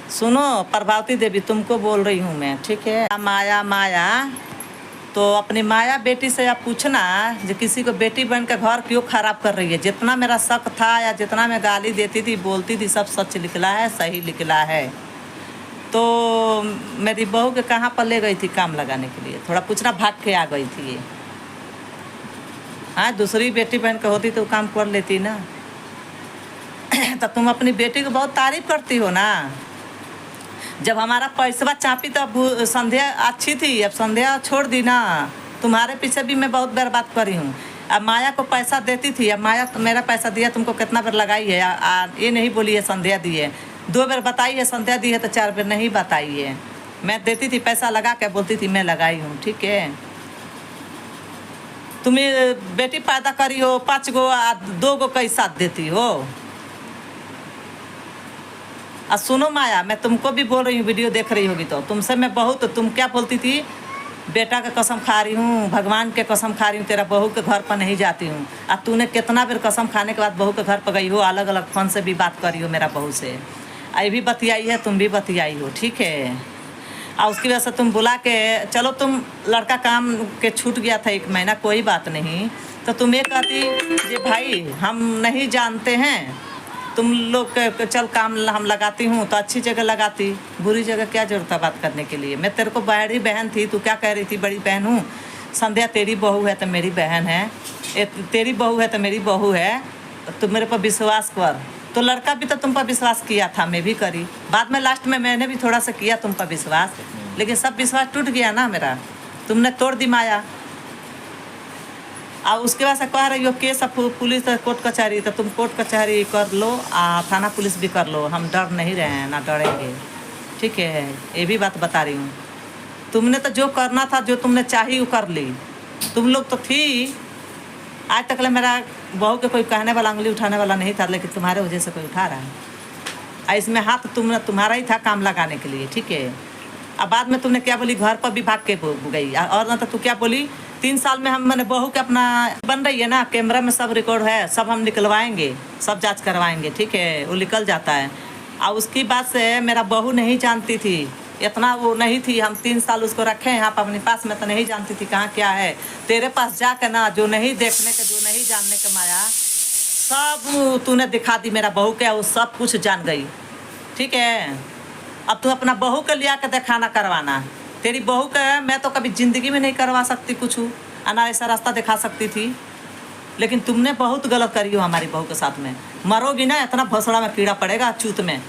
सुनो प्रभावती देवी, तुमको बोल रही हूँ मैं, ठीक है। माया माया, तो अपनी माया बेटी से आप पूछना जो किसी को बेटी बन के घर क्यों खराब कर रही है। जितना मेरा शक था या जितना मैं गाली देती थी बोलती थी सब सच निकला है, सही निकला है। तो मेरी बहू के कहाँ पर ले गई थी काम लगाने के लिए, थोड़ा पूछना, भाग के आ गई थी ये। हाँ, दूसरी बेटी बहन के होती तो काम कर लेती ना। तो तुम अपनी बेटी को बहुत तारीफ करती हो ना। जब हमारा पैसा चापी तो अब संध्या अच्छी थी, अब संध्या छोड़ दी ना। तुम्हारे पीछे भी मैं बहुत बर्बाद करी हूँ। अब माया को पैसा देती थी, अब माया तो मेरा पैसा दिया तुमको कितना बार लगाई है। ये नहीं बोली है संध्या दी है, 2 बार बताई है संध्या दी है, तो 4 बार नहीं बताई है। मैं देती थी पैसा लगा के, बोलती थी मैं लगाई हूँ, ठीक है। तुम्हें बेटी पैदा करी हो 5 गो, 2 गो कई साथ देती हो। सुनो माया, मैं तुमको भी बोल रही हूँ, वीडियो देख रही होगी तो तुमसे मैं बहुत, तुम क्या बोलती थी, बेटा का कसम खा रही हूँ, भगवान के कसम खा रही हूँ, तेरा बहू के घर पर नहीं जाती हूँ। अब तूने कितना बार कसम खाने के बाद बहू के घर पर गई हो, अलग अलग फोन से भी बात करी हो मेरा बहू से, आई भी बतियाई है, तुम भी बतियाई हो, ठीक है। और उसकी वजह से तुम बुला के, चलो तुम लड़का काम के छूट गया था 1 महीना, कोई बात नहीं, तो तुम ये कहती कि भाई हम नहीं जानते हैं, तुम लोग चल काम हम लगाती हूँ, तो अच्छी जगह लगाती, बुरी जगह क्या जरूरत है बात करने के लिए। मैं तेरे को बड़ी बहन थी, तू क्या कह रही थी बड़ी बहन हूँ। संध्या तेरी बहू है तो मेरी बहन है, तेरी बहू है तो मेरी बहू है, तो मेरे पर विश्वास कर। तो लड़का भी तो तुम पर विश्वास किया था, मैं भी करी, बाद में लास्ट में मैंने भी थोड़ा सा किया तुम पर विश्वास, लेकिन सब विश्वास टूट गया ना मेरा, तुमने तोड़ दी माया। और उसके बाद से कह रही हो केस पुलिस कोर्ट कचहरी, तो तुम कोर्ट कचहरी कर लो, थाना पुलिस भी कर लो, हम डर नहीं रहे हैं ना डरेंगे, ठीक है। ये भी बात बता रही हूँ, तुमने तो जो करना था, जो तुमने चाही वो कर ली। तुम लोग तो थी, आज तक मेरा बहू के कोई कहने वाला, उंगली उठाने वाला नहीं था, लेकिन तुम्हारे वजह से कोई उठा रहा है। इसमें हाथ तुम्हारा ही था काम लगाने के लिए, ठीक है। अब बाद में तुमने क्या बोली, घर पर भी भाग के गई, और ना तो तू क्या बोली, 3 साल में हम मैंने बहू के अपना बन रही है ना, कैमरा में सब रिकॉर्ड है, सब हम निकलवाएंगे, सब जांच करवाएंगे, ठीक है, वो निकल जाता है। और उसकी बात से मेरा बहू नहीं जानती थी, इतना वो नहीं थी, हम 3 साल उसको रखे हैं यहाँ पर अपने पास में, तो नहीं जानती थी कहाँ क्या है। तेरे पास जाकर ना, जो नहीं देखने के, जो नहीं जानने के माया, सब तूने दिखा दी मेरा बहू के, वो सब कुछ जान गई, ठीक है। अब तू अपना बहू के लिया के दिखाना करवाना, तेरी बहू का मैं तो कभी ज़िंदगी में नहीं करवा सकती कुछ, ना ऐसा रास्ता दिखा सकती थी, लेकिन तुमने बहुत गलत करी हो हमारी बहू के साथ में। मरोगी ना, इतना भसड़ा में कीड़ा पड़ेगा चूत में।